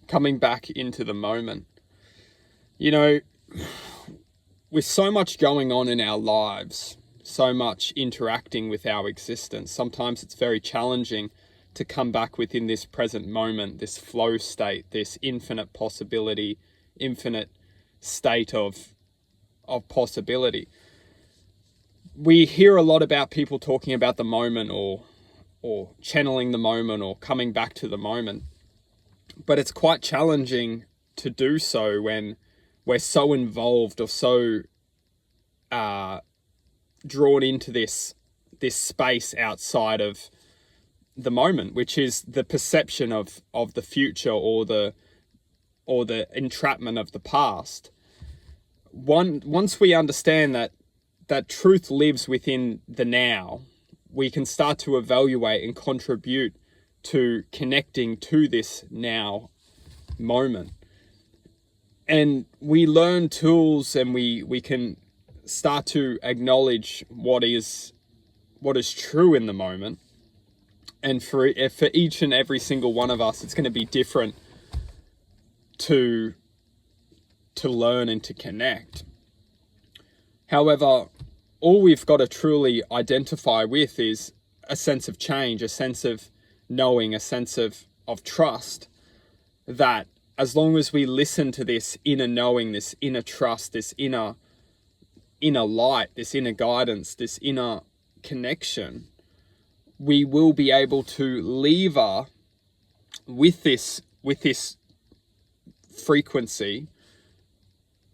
coming back into the moment. You know, with so much going on in our lives, so much interacting with our existence, sometimes it's very challenging to come back within this present moment, this flow state, this infinite possibility, infinite state of possibility. We hear a lot about people talking about the moment or channeling the moment or coming back to the moment. But it's quite challenging to do so when we're so involved or so drawn into this space outside of the moment, which is the perception of the future or the entrapment of the past. Once we understand that truth lives within the now, we can start to evaluate and contribute to connecting to this now moment. And we learn tools, and we can start to acknowledge what is true in the moment. And for each and every single one of us, it's going to be different to learn and to connect. However, all we've got to truly identify with is a sense of change, a sense of knowing, a sense of trust, that as long as we listen to this inner knowing, this inner trust, this inner light, this inner guidance, this inner connection, we will be able to lever with this frequency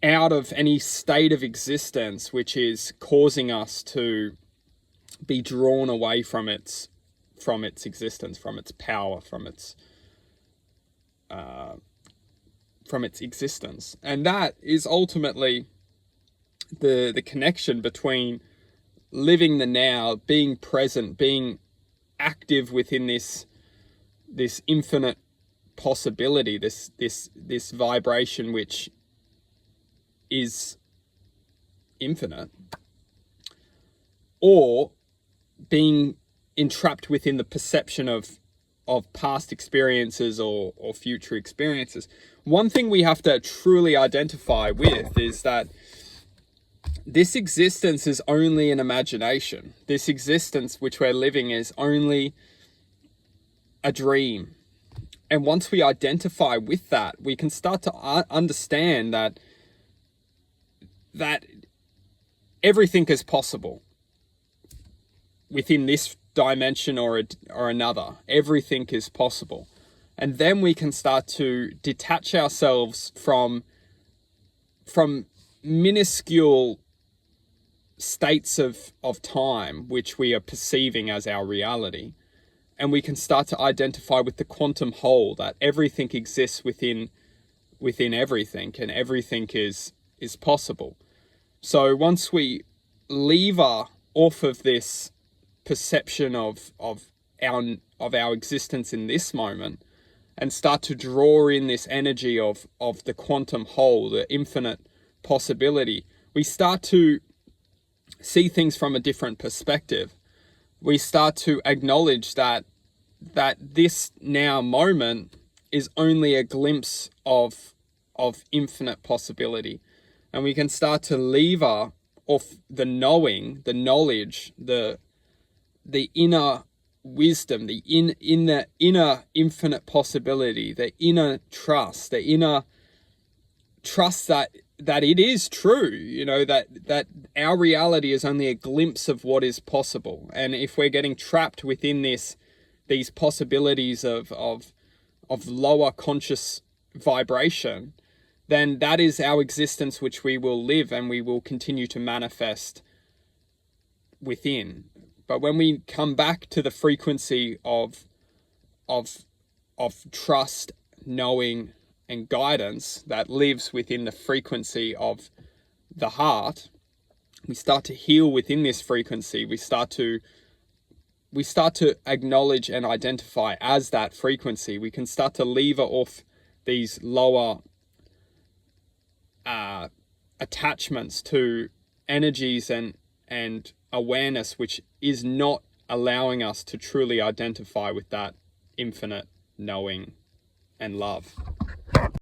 out of any state of existence which is causing us to be drawn away from its existence, from its power, from its existence. And that is ultimately the connection between living the now, being present, being active within this infinite possibility, this vibration which is infinite, or being entrapped within the perception of past experiences or future experiences. One thing we have to truly identify with is that this existence is only an imagination. This existence which we're living is only a dream. And once we identify with that, we can start to understand that everything is possible within this dimension or another. Everything is possible. And then we can start to detach ourselves from minuscule states of time which we are perceiving as our reality. And we can start to identify with the quantum whole, that everything exists within everything, and everything is possible. So once we lever off of this perception of our existence in this moment, and start to draw in this energy of the quantum whole, the infinite possibility, we start to see things from a different perspective. We start to acknowledge that this now moment is only a glimpse of infinite possibility. And we can start to lever off the knowing, the knowledge, the inner wisdom, the inner infinite possibility, the inner trust, that it is true, that our reality is only a glimpse of what is possible. And if we're getting trapped within these possibilities of lower conscious vibration, then that is our existence which we will live and we will continue to manifest within. But when we come back to the frequency of trust, knowing, and guidance that lives within the frequency of the heart, we start to heal within this frequency. We start to acknowledge and identify as that frequency. We can start to lever off these lower attachments to energies and awareness, which is not allowing us to truly identify with that infinite knowing and love.